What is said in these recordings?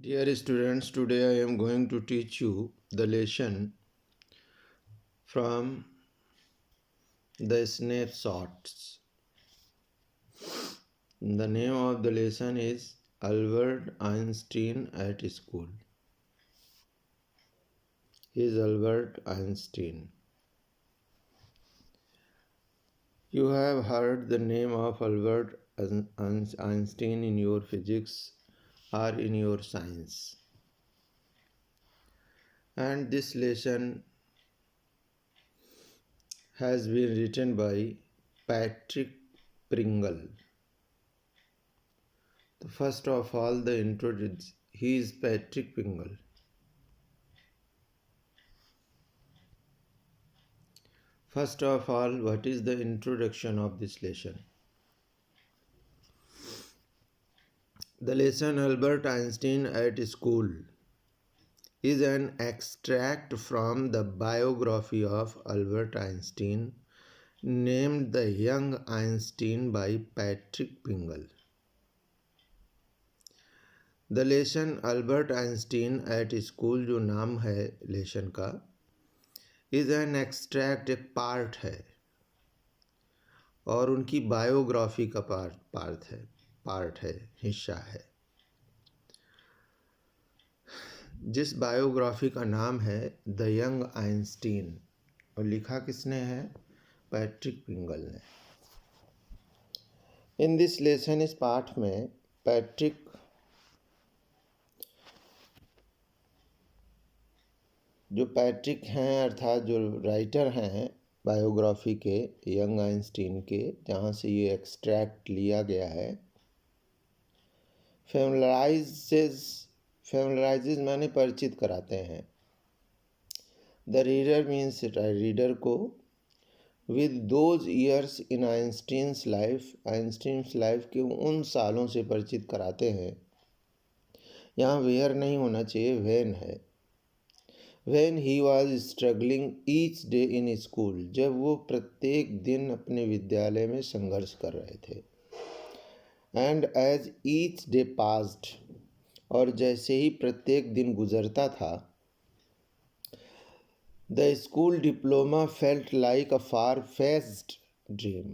Dear students, today I am going to teach you the lesson from the snapshots. The name of the lesson is Albert Einstein at school. He is Albert Einstein. You have heard the name of Albert Einstein in your physics or in your science. And this lesson has been written by Patrick Pringle. First of all, the introduction. He is Patrick Pringle. First of all, what is the introduction of this lesson? The lesson Albert Einstein at School is an extract from the biography of Albert Einstein named The Young Einstein by Patrick Pringle. The lesson Albert Einstein at School जो नाम है lesson का is an extract एक part है और उनकी biography का part है हिस्सा है जिस बायोग्राफी का नाम है द यंग आइंस्टीन और लिखा किसने है पैट्रिक पिंगल ने। इन दिस लेसन इस पाठ में पैट्रिक हैं अर्थात जो राइटर हैं बायोग्राफी के यंग आइंस्टीन के, जहाँ से ये एक्सट्रैक्ट लिया गया है, फेमलाइजेज माने परिचित कराते हैं। द रीडर मीन्स रीडर को with those years in Einstein's life के उन सालों से परिचित कराते हैं। यहाँ वेयर नहीं होना चाहिए, वेन है। When he was struggling each day in school, जब वो प्रत्येक दिन अपने विद्यालय में संघर्ष कर रहे थे। And as each day passed, और जैसे ही प्रत्येक दिन गुजरता था, the school diploma felt like a far-fetched dream.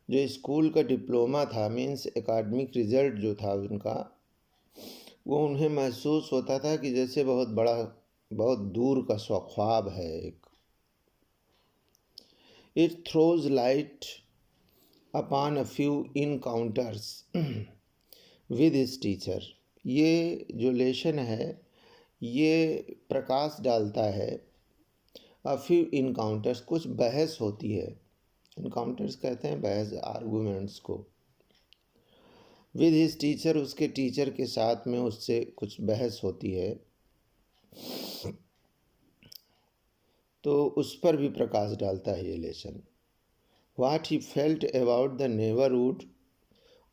जो स्कूल का डिप्लोमा था मीन्स एकेडमिक रिजल्ट जो था उनका, वो उन्हें महसूस होता था कि जैसे बहुत दूर का ख्वाब है एक। It throws light upon a few encounters with his teacher. ये जो लेसन है ये प्रकाश डालता है अ फ्यू इनकाउंटर्स, कुछ बहस होती है। इनकाउंटर्स कहते हैं बहस, आर्गूमेंट्स को। विद हिज टीचर, उसके टीचर के साथ में उससे कुछ बहस होती है, तो उस पर भी प्रकाश डालता है ये lesson. What he felt about the neighbourhood,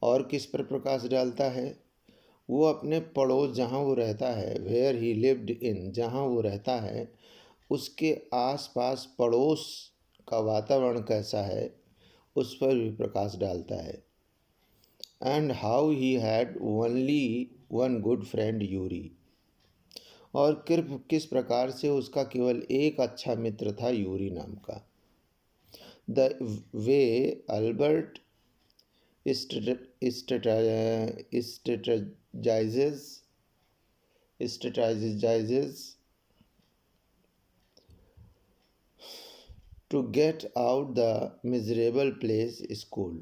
और किस पर प्रकाश डालता है, वो अपने पड़ोस जहाँ वो रहता है, वेयर ही लिव्ड इन, जहाँ वो रहता है उसके आसपास पड़ोस का वातावरण कैसा है उस पर भी प्रकाश डालता है। And how he had only one good friend Yuri, और किस प्रकार से उसका केवल एक अच्छा मित्र था यूरी नाम का। The way Albert strategizes to get out the miserable place school।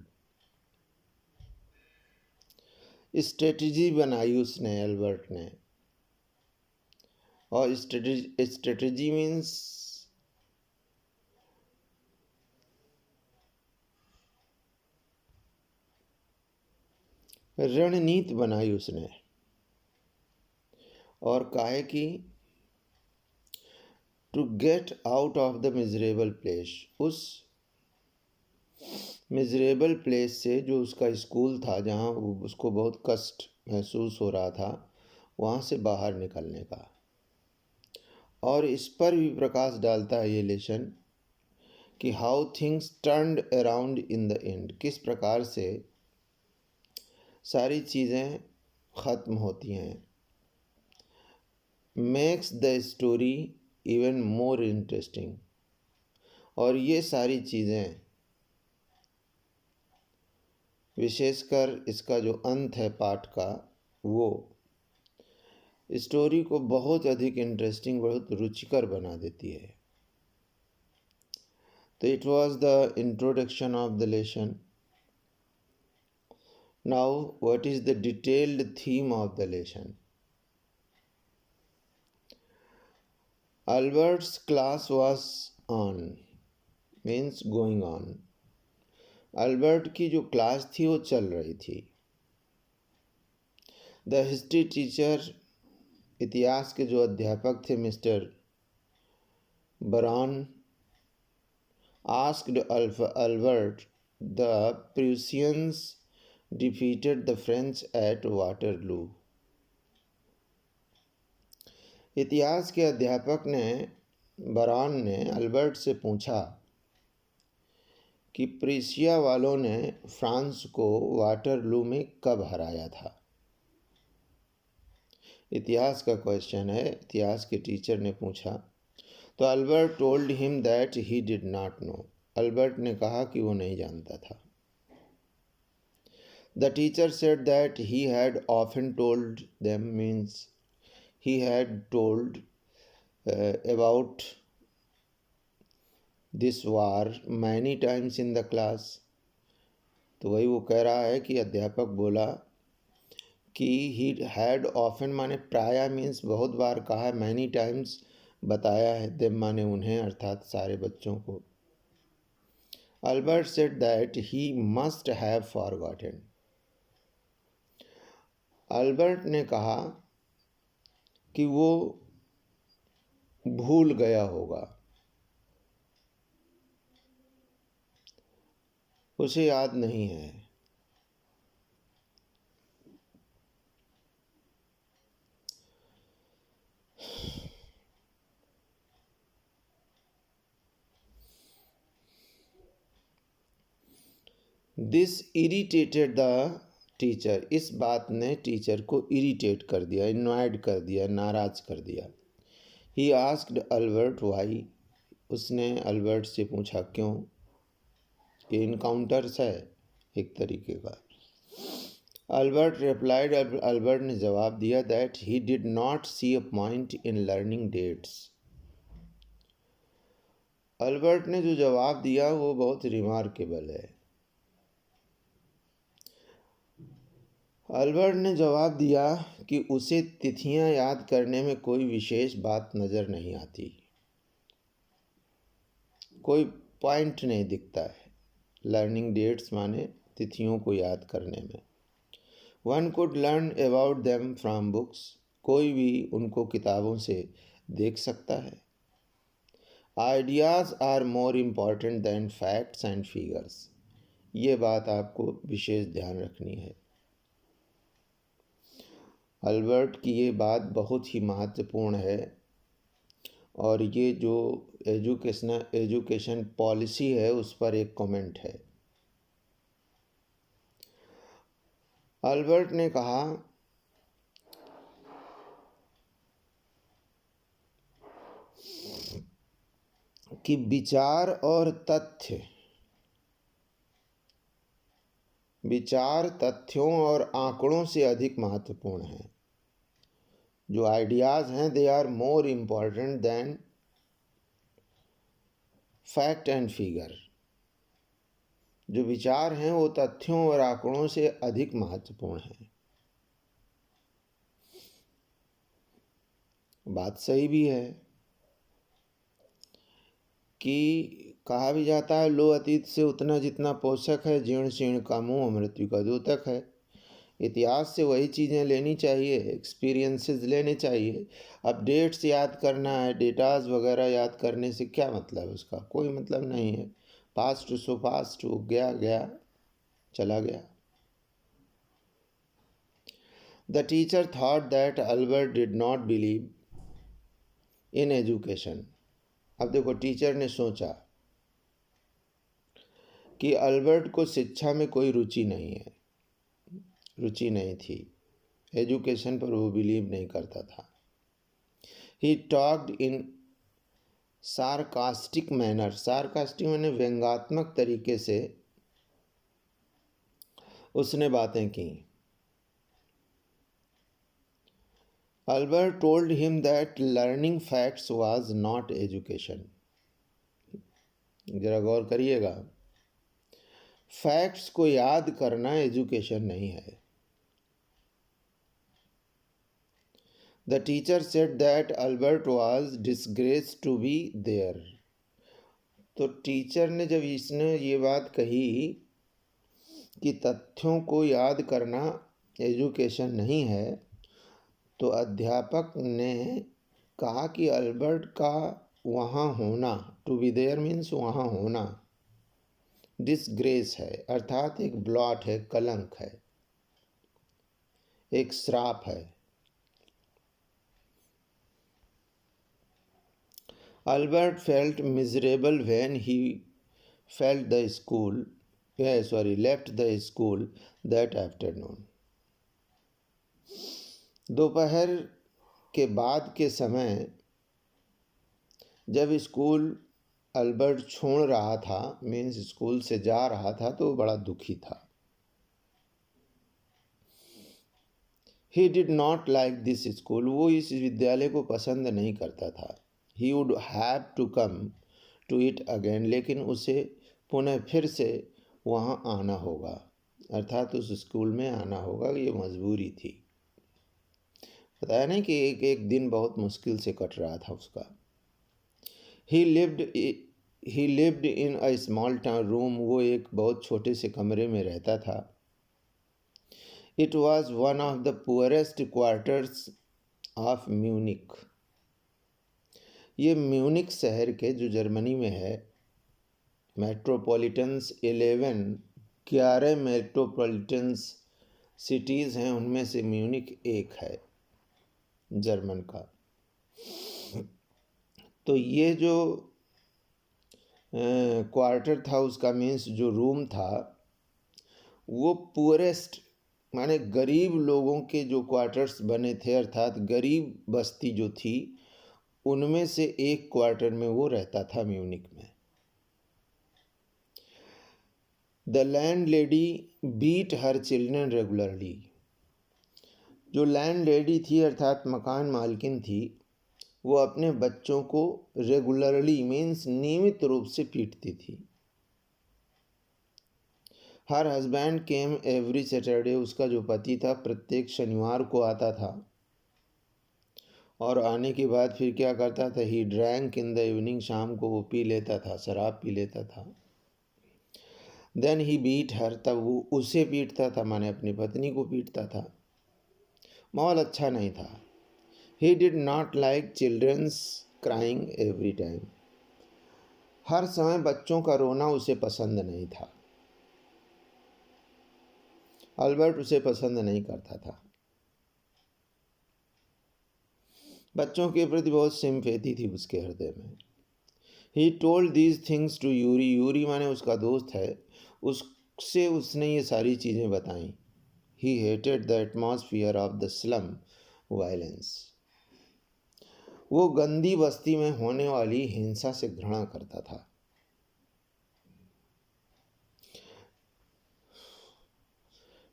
Strategy बनाई उसने, अल्बर्ट ने। और स्ट्रेटजी मीन्स रणनीति बनाई उसने, और काहे कि to get out of the miserable place, उस मिजरेबल प्लेस से जो उसका स्कूल था जहाँ उसको बहुत कष्ट महसूस हो रहा था, वहाँ से बाहर निकलने का। और इस पर भी प्रकाश डालता है ये लेसन कि how things turned around in the end, किस प्रकार से सारी चीज़ें ख़त्म होती हैं, makes the story even more interesting. और ये सारी चीज़ें, विशेषकर इसका जो अंत है पाठ का, वो स्टोरी को बहुत अधिक इंटरेस्टिंग, बहुत रुचिकर बना देती है। तो it was the introduction of the lesson. Now what is the detailed theme of the lesson? Albert's class was on, means going on. Albert की जो क्लास थी वो चल रही थी। द हिस्ट्री टीचर, इतिहास के जो अध्यापक थे mister Baron, asked Albert the Prussians defeated the French at Waterloo. इतिहास के अध्यापक ने, बरॉन ने अल्बर्ट से पूछा कि प्रूसिया वालों ने फ्रांस को वाटरलू में कब हराया था। इतिहास का क्वेश्चन है, इतिहास के टीचर ने पूछा। तो Albert told him that he did not know. Albert ने कहा कि वो नहीं जानता था। The teacher said that he had often told them, means he had told about this war many times in the class। तो वही वो कह रहा है कि अध्यापक बोला कि he had often माने प्राय, मीन्स बहुत बार कहा है, many times बताया है, them माने उन्हें, अर्थात सारे बच्चों को। Albert said that he must have forgotten। Albert ने कहा कि वो भूल गया होगा, उसे याद नहीं है। This irritated the teacher. इस बात ने टीचर को इरिटेट कर दिया, इनवाइड कर दिया, नाराज कर दिया। He asked Albert why. उसने अल्बर्ट से पूछा क्यों। ये इनकाउंटर्स है एक तरीके का। अल्बर्ट रिप्लाइड, अल्बर्ट ने जवाब दिया that he did not see a point in learning dates. Albert ने जो जवाब दिया वो बहुत रिमार्केबल है। अल्बर्ट ने जवाब दिया कि उसे तिथियां याद करने में कोई विशेष बात नज़र नहीं आती, कोई पॉइंट नहीं दिखता है लर्निंग डेट्स माने तिथियों को याद करने में। One could learn about them from books. कोई भी उनको किताबों से देख सकता है। Ideas are more important than facts and figures. ये बात आपको विशेष ध्यान रखनी है। अल्बर्ट की ये बात बहुत ही महत्वपूर्ण है और ये जो एजुकेशन पॉलिसी है उस पर एक कमेंट है। अल्बर्ट ने कहा कि विचार और तथ्य, विचार तथ्यों और आंकड़ों से अधिक महत्वपूर्ण हैं। जो आइडियाज़ हैं they are more important than fact and figure. जो विचार हैं वो तथ्यों और आंकड़ों से अधिक महत्वपूर्ण हैं। बात सही भी है कि कहा भी जाता है लो अतीत से उतना जितना पोषक है, जीर्ण शीर्ण का मुँह मृत्यु का द्योतक है। इतिहास से वही चीज़ें लेनी चाहिए, एक्सपीरियंसेस लेने चाहिए। अपडेट्स याद करना है, डेटाज वगैरह याद करने से क्या मतलब, उसका कोई मतलब नहीं है। पास्ट सो पास्ट, हो गया गया, चला गया। The teacher thought that Albert did not believe in education. अब देखो, टीचर ने सोचा कि अल्बर्ट को शिक्षा में कोई रुचि नहीं है, रुचि नहीं थी। एजुकेशन पर वो बिलीव नहीं करता था। He talked in sarcastic manner, sarcastic मैंने व्यंग्यात्मक तरीके से उसने बातें की। Albert told him that learning facts was not education. जरा गौर करिएगा, फैक्ट्स को याद करना एजुकेशन नहीं है। The teacher said that Albert was disgrace to be there. तो टीचर ने जब इसने ये बात कही कि तथ्यों को याद करना एजुकेशन नहीं है, तो अध्यापक ने कहा कि अल्बर्ट का वहाँ होना, टू बी देयर मीन्स वहाँ होना, डिसग्रेस है, अर्थात एक ब्लॉट है, कलंक है, एक श्राप है। Albert felt miserable when he felt the school left the school that afternoon. दोपहर के बाद के समय जब स्कूल अल्बर्ट छोड़ रहा था, मीन्स स्कूल से जा रहा था, तो बड़ा दुखी था। He did not like this school, वो इस विद्यालय को पसंद नहीं करता था। He would have to come to it again, लेकिन उसे पुनः फिर से वहाँ आना होगा, अर्थात उस स्कूल में आना होगा, ये मजबूरी थी। बताया नहीं कि एक एक दिन बहुत मुश्किल से कट रहा था उसका। ही lived in a small town room, वो एक बहुत छोटे से कमरे में रहता था। It was one of the poorest quarters of Munich. ये म्यूनिक शहर के, जो जर्मनी में है, मेट्रोपॉलिटन्स 11 मेट्रोपॉलिटन्स सिटीज़ हैं, उनमें से म्यूनिक एक है जर्मन का। तो ये जो क्वार्टर था उसका, मीन्स जो रूम था, वो पुअरेस्ट माने गरीब लोगों के जो क्वार्टर्स बने थे, अर्थात गरीब बस्ती जो थी, उनमें से एक क्वार्टर में वो रहता था म्यूनिक में। The land lady beat her children regularly. जो लैंड लेडी थी, अर्थात मकान मालकिन थी, वो अपने बच्चों को रेगुलरली मीन्स नियमित रूप से पीटती थी। हर हस्बैंड केम एवरी सैटरडे, उसका जो पति था प्रत्येक शनिवार को आता था, और आने के बाद फिर क्या करता था, he drank in the evening, शाम को वो पी लेता था, शराब पी लेता था। देन ही बीट हर, तब वो उसे पीटता था, माने अपनी पत्नी को पीटता था। माहौल अच्छा नहीं था। He did not like childrens crying every time, हर समय बच्चों का रोना उसे पसंद नहीं था। अल्बर्ट उसे पसंद नहीं करता था। बच्चों के प्रति बहुत सिंपैथी थी उसके हृदय में। He told these things to Yuri, Yuri माने उसका दोस्त है, उससे उसने ये सारी चीज़ें बताईं। He hated the atmosphere of the slum violence, वो गंदी बस्ती में होने वाली हिंसा से घृणा करता था।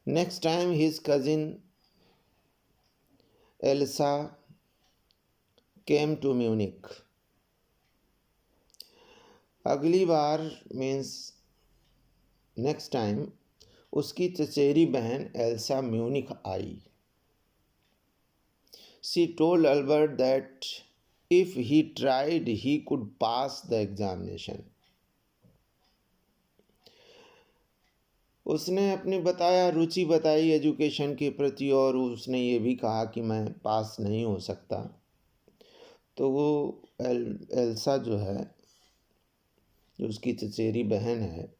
Next time his cousin Elsa came to Munich, अगली बार मीन्स नेक्स्ट टाइम उसकी चचेरी बहन एल्सा म्यूनिक आई। She told Albert that if he tried he could pass the examination. उसने अपनी रुचि बताई एजुकेशन के प्रति, और उसने ये भी कहा कि मैं पास नहीं हो सकता। तो वो एल्सा जो है, जो उसकी चचेरी बहन है,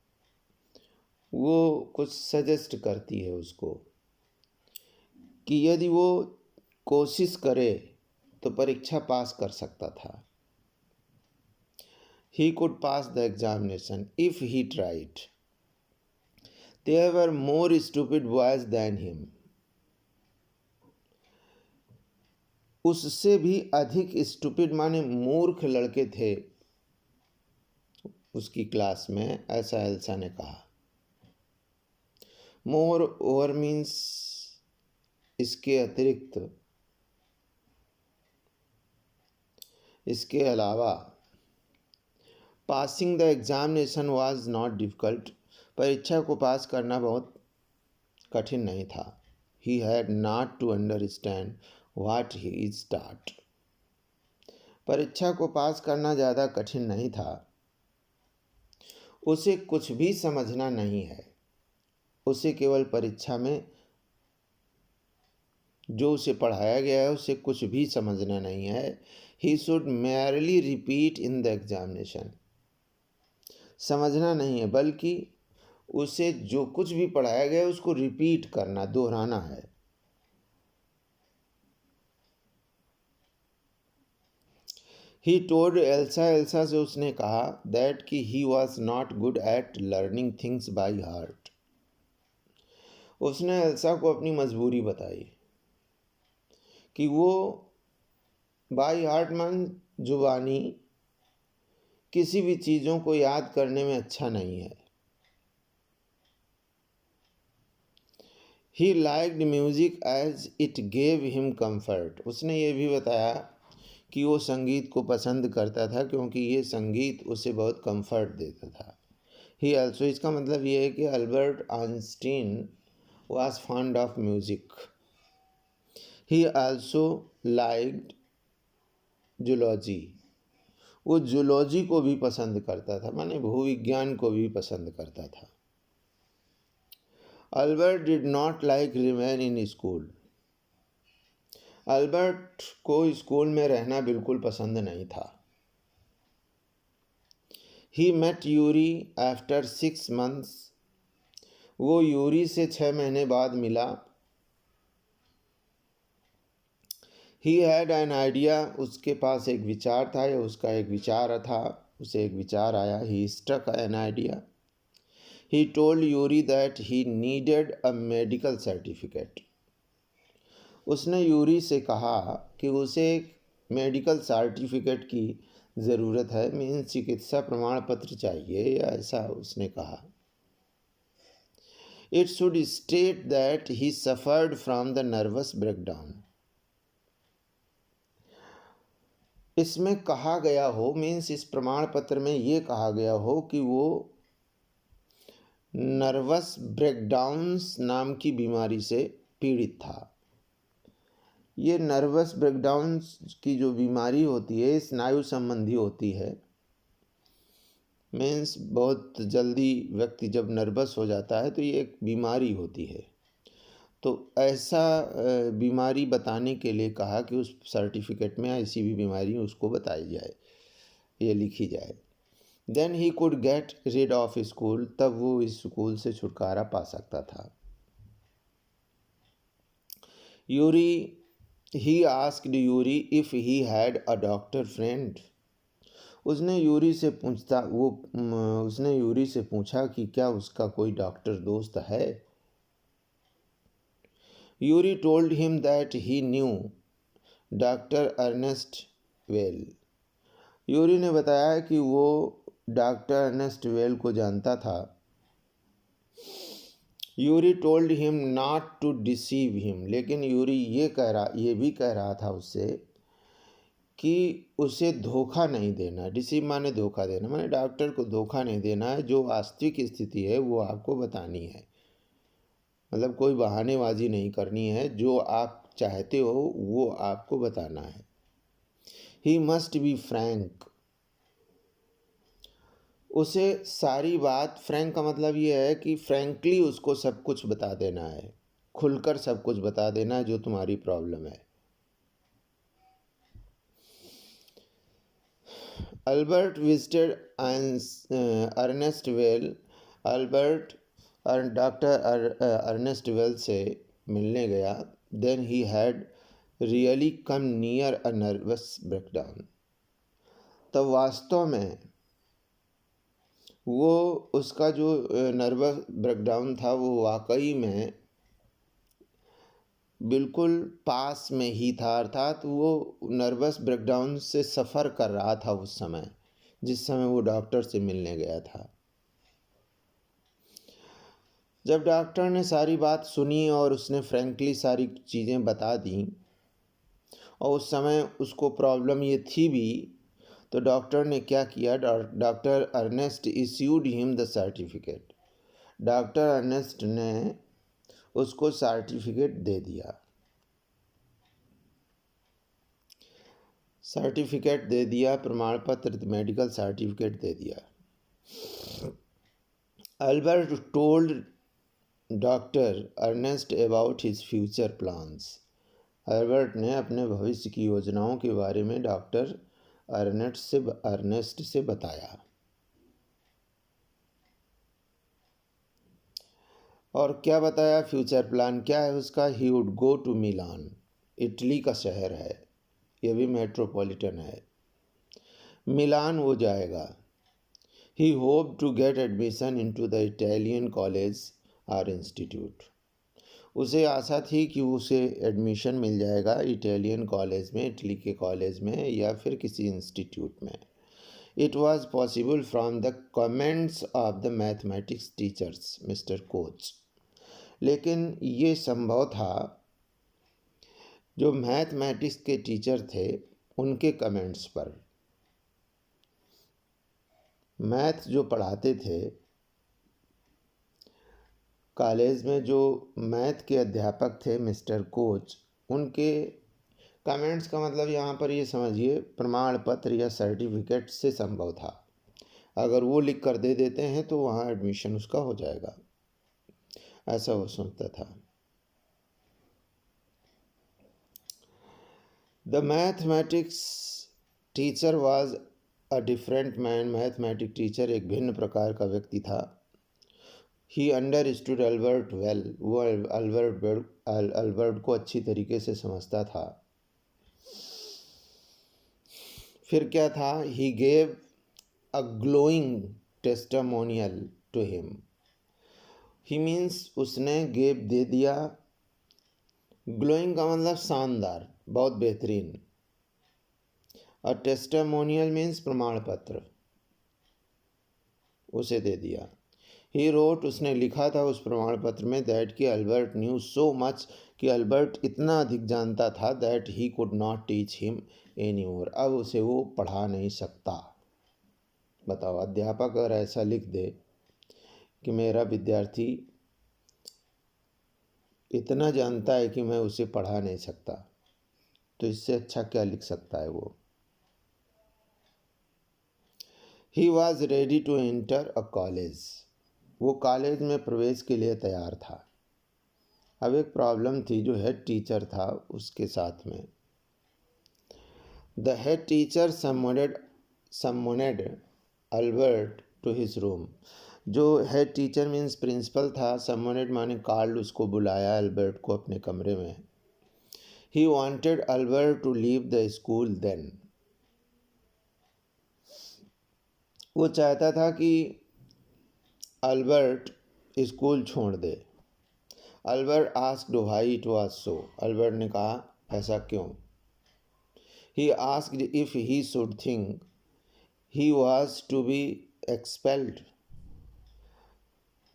वो कुछ सजेस्ट करती है उसको कि यदि वो कोशिश करे तो परीक्षा पास कर सकता था। He could pass the examination if he tried. There were more stupid boys than him. उससे भी अधिक स्टूपिड माने मूर्ख लड़के थे उसकी क्लास में, ऐसा एल्सा ने कहा। मोर ओवर मीन्स इसके अतिरिक्त, इसके अलावा। Passing the examination was not difficult, परीक्षा को पास करना बहुत कठिन नहीं था। He had not to understand what he is taught, परीक्षा को पास करना ज़्यादा कठिन नहीं था, उसे कुछ भी समझना नहीं है, उसे केवल परीक्षा में जो उसे पढ़ाया गया है उसे कुछ भी समझना नहीं है। He should merely repeat in the examination, समझना नहीं है बल्कि उसे जो कुछ भी पढ़ाया गया है उसको रिपीट करना, दोहराना है। ही टोल्ड एल्सा, एल्सा से उसने कहा दैट कि he was not good at learning things by heart, उसने एल्सा को अपनी मजबूरी बताई कि वो बाई हार्ट मन जुबानी किसी भी चीज़ों को याद करने में अच्छा नहीं है। He liked music as it gave him comfort, उसने ये भी बताया कि वो संगीत को पसंद करता था क्योंकि ये संगीत उसे बहुत कंफर्ट देता था। ही ऑल्सो, इसका मतलब ये है कि Albert Einstein was fond of music. He also liked zoology. वो जूलॉजी को भी पसंद करता था, माने भूविज्ञान को भी पसंद करता था। Albert did not like remain in school, Albert को स्कूल में रहना बिल्कुल पसंद नहीं था। He met Yuri after 6 months, वो यूरी से 6 महीने बाद मिला। ही हैड एन आइडिया, उसके पास एक विचार था या उसका एक विचार था, उसे एक विचार आया। He struck an idea. He told Yuri that he needed a medical certificate, उसने यूरी से कहा कि उसे एक मेडिकल सर्टिफिकेट की ज़रूरत है, मीन्स चिकित्सा प्रमाण पत्र चाहिए, या ऐसा उसने कहा। It should state that he suffered from the nervous breakdown, इसमें कहा गया हो, मीन्स इस प्रमाण पत्र में ये कहा गया हो कि वो नर्वस ब्रेकडाउन्स नाम की बीमारी से पीड़ित था। ये नर्वस ब्रेकडाउन्स की जो बीमारी होती है स्नायु संबंधी होती है, मीन्स बहुत जल्दी व्यक्ति जब नर्वस हो जाता है तो ये एक बीमारी होती है। तो ऐसा बीमारी बताने के लिए कहा कि उस सर्टिफिकेट में ऐसी भी बीमारी उसको बताई जाए, ये लिखी जाए। Then he could get rid of school, तब वो इस स्कूल से छुटकारा पा सकता था। Yuri, he asked Yuri if he had a doctor friend, उसने यूरी से पूछा कि क्या उसका कोई डॉक्टर दोस्त है। Yuri told him that he knew doctor Ernest Weil, Yuri ने बताया कि वो डॉक्टर अर्नेस्ट वेल को जानता था। Yuri told him not to deceive him, लेकिन यूरी ये भी कह रहा था उससे कि उसे धोखा नहीं देना। डिसीव माने धोखा देना, माने डॉक्टर को धोखा नहीं देना है, जो वास्तविक स्थिति है वो आपको बतानी है, मतलब कोई बहानेबाजी नहीं करनी है, जो आप चाहते हो वो आपको बताना है। ही मस्ट बी फ्रैंक, उसे सारी बात, फ्रैंक का मतलब ये है कि फ्रैंकली उसको सब कुछ बता देना है, खुलकर सब कुछ बता देना है जो तुम्हारी प्रॉब्लम है। Albert visited Ernest Weil, Albert doctor Ernest Weil से मिलने गया। Then he had really come near a nervous breakdown, तब वास्तव में वो उसका जो नर्वस ब्रेकडाउन था वो वाकई में बिल्कुल पास में ही था, अर्थात वो नर्वस ब्रेकडाउन से सफ़र कर रहा था उस समय, जिस समय वो डॉक्टर से मिलने गया था। जब डॉक्टर ने सारी बात सुनी और उसने फ्रैंकली सारी चीज़ें बता दी, और उस समय उसको प्रॉब्लम ये थी भी, तो डॉक्टर ने क्या किया, doctor Ernest issued him the certificate. Doctor Ernest ने उसको सर्टिफिकेट दे दिया, प्रमाण पत्र, मेडिकल सर्टिफिकेट दे दिया। Albert told doctor Ernest about his future plans. Albert ने अपने भविष्य की योजनाओं के बारे में डॉक्टर अर्नेस्ट से बताया। और क्या बताया, फ्यूचर प्लान क्या है उसका? He would go to Milan, Italy का शहर है, ये भी मेट्रोपॉलिटन है, मिलान वो जाएगा। He hope to get admission into the Italian college और इंस्टीट्यूट। उसे आशा थी कि उसे एडमिशन मिल जाएगा इटालियन कॉलेज में, इटली के कॉलेज में, या फिर किसी इंस्टीट्यूट में। It was possible from the comments of the mathematics teachers mister Koch. लेकिन ये संभव था जो मैथमेटिक्स के टीचर थे उनके कमेंट्स पर। मैथ जो पढ़ाते थे कॉलेज में, जो मैथ के अध्यापक थे मिस्टर कोच, उनके कमेंट्स का मतलब यहाँ पर ये समझिए प्रमाण पत्र या सर्टिफिकेट से संभव था। अगर वो लिख कर दे देते हैं तो वहाँ एडमिशन उसका हो जाएगा, ऐसा वो सोचता था। The mathematics teacher was a different man. Mathematics teacher एक भिन्न प्रकार का व्यक्ति था। ही अंडरस्टूड अल्बर्ट वेल, वो अल्बर्ट को अच्छी तरीके से समझता था। फिर क्या था, he gave a glowing testimonial to him. He means उसने गेव दे दिया, ग्लोइंग का मतलब शानदार, बहुत बेहतरीन, और टेस्टिमोनियल मीन्स प्रमाण पत्र, उसे दे दिया। ही रोट, उसने लिखा था उस प्रमाण पत्र में, दैट कि अल्बर्ट न्यू सो मच, कि अल्बर्ट इतना अधिक जानता था, that he could not teach him any more, अब उसे वो पढ़ा नहीं सकता। बताओ, अध्यापक अगर ऐसा लिख दे कि मेरा विद्यार्थी इतना जानता है कि मैं उसे पढ़ा नहीं सकता, तो इससे अच्छा क्या लिख सकता है वो। He was ready to enter a college, वो कॉलेज में प्रवेश के लिए तैयार था। अब एक प्रॉब्लम थी जो हेड टीचर था उसके साथ में। The head teacher summoned Albert to his room. जो हेड टीचर मीन्स प्रिंसिपल था, समोनेड माने कॉल्ड, उसको बुलाया अल्बर्ट को अपने कमरे में। He wanted Albert to leave the school then, वो चाहता था कि अल्बर्ट स्कूल छोड़ दे। Albert asked why it was so, Albert ने कहा ऐसा क्यों। He asked if he should think he was to be expelled,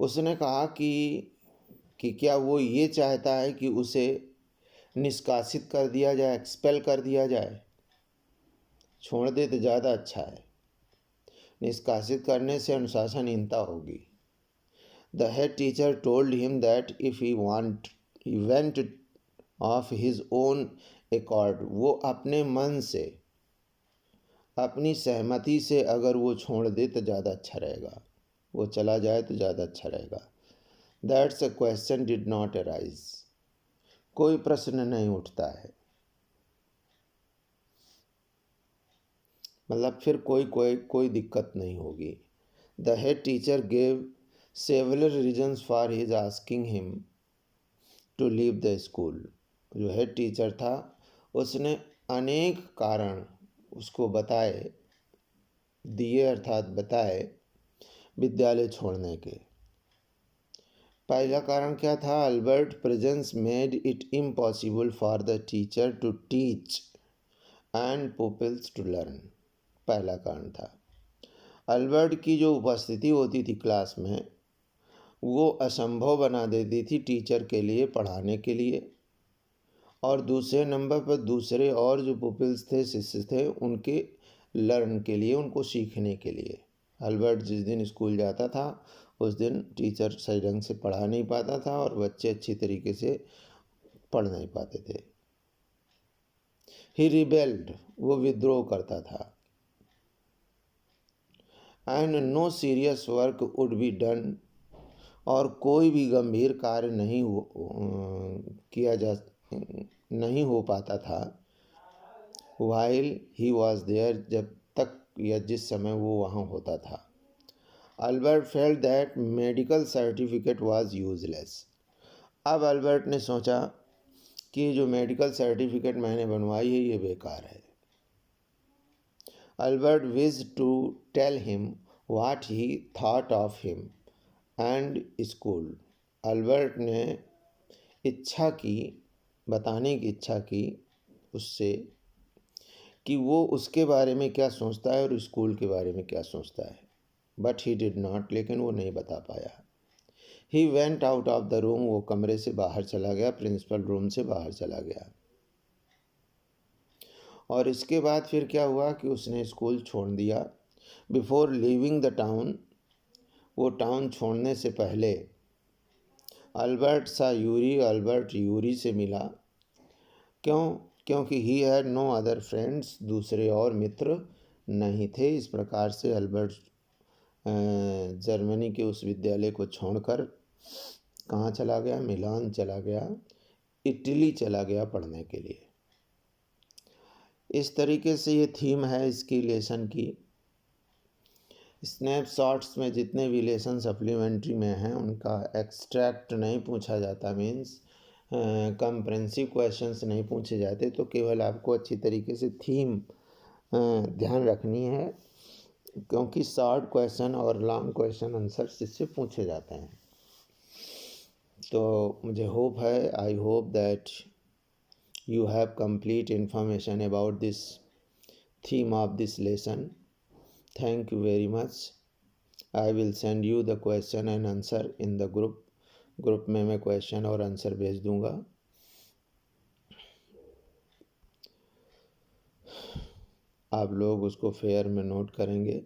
उसने कहा कि क्या वो ये चाहता है कि उसे निष्कासित कर दिया जाए, एक्सपेल कर दिया जाए। छोड़ दे तो ज़्यादा अच्छा है, निष्कासित करने से अनुशासनहीनता होगी। The head teacher told him that if he went of his own accord, वो अपने मन से, अपनी सहमति से अगर वो छोड़ दे तो ज़्यादा अच्छा रहेगा, वो चला जाए तो ज़्यादा अच्छा रहेगा। That's a question did not arise, कोई प्रश्न नहीं उठता है, मतलब फिर कोई दिक्कत नहीं होगी। The head teacher gave several reasons for his asking him to leave the school. जो हेड टीचर था उसने अनेक कारण उसको बताए विद्यालय छोड़ने के। पहला कारण क्या था? Albert presence made it impossible for the teacher to teach and pupils to learn. पहला कारण था अल्बर्ट की जो उपस्थिति होती थी क्लास में वो असंभव बना देती थी टीचर के लिए पढ़ाने के लिए, और दूसरे नंबर पर दूसरे और जो पुपिल्स थे, शिष्य थे, उनके लर्न के लिए, उनको सीखने के लिए। अल्बर्ट जिस दिन स्कूल जाता था उस दिन टीचर सही ढंग से पढ़ा नहीं पाता था और बच्चे अच्छी तरीके से पढ़ नहीं पाते थे। ही रिबेल्ड, वो विद्रोह करता था। And no serious work would be done, और कोई भी गंभीर कार्य नहीं हो पाता था वाइल ही वॉज देयर, जब तक या जिस समय वो वहाँ होता था। Albert felt that medical certificate was useless. अब अल्बर्ट ने सोचा कि जो मेडिकल सर्टिफिकेट मैंने बनवाई है ये बेकार है। Albert wish to tell him what he thought of him and school. Albert ने बताने की इच्छा की उससे कि वो उसके बारे में क्या सोचता है और स्कूल के बारे में क्या सोचता है। बट ही डिड नॉट, लेकिन वो नहीं बता पाया। He went out of the room, वो कमरे से बाहर चला गया, प्रिंसिपल रूम से बाहर चला गया। और इसके बाद फिर क्या हुआ कि उसने स्कूल छोड़ दिया। बिफोर लीविंग द टाउन, वो टाउन छोड़ने से पहले अल्बर्ट यूरी से मिला। क्योंकि he had no other friends, दूसरे और मित्र नहीं थे। इस प्रकार से अल्बर्ट जर्मनी के उस विद्यालय को छोड़कर कहाँ चला गया? मिलान चला गया, इटली चला गया पढ़ने के लिए। इस तरीके से ये थीम है इसकी लेसन की। स्नैपशॉट्स में जितने भी लेसन सप्लीमेंट्री में हैं उनका एक्सट्रैक्ट नहीं पूछा जाता, मीन्स कंप्रेंसिव क्वेश्चंस नहीं पूछे जाते, तो केवल आपको अच्छी तरीके से थीम ध्यान रखनी है, क्योंकि शॉर्ट क्वेश्चन और लॉन्ग क्वेश्चन आंसर इससे पूछे जाते हैं। तो मुझे होप है, I hope that you have complete information about this theme of this lesson. Thank you very much. I will send you the question and answer in the group में मैं question और आंसर भेज दूंगा। आप लोग उसको fair में note करेंगे।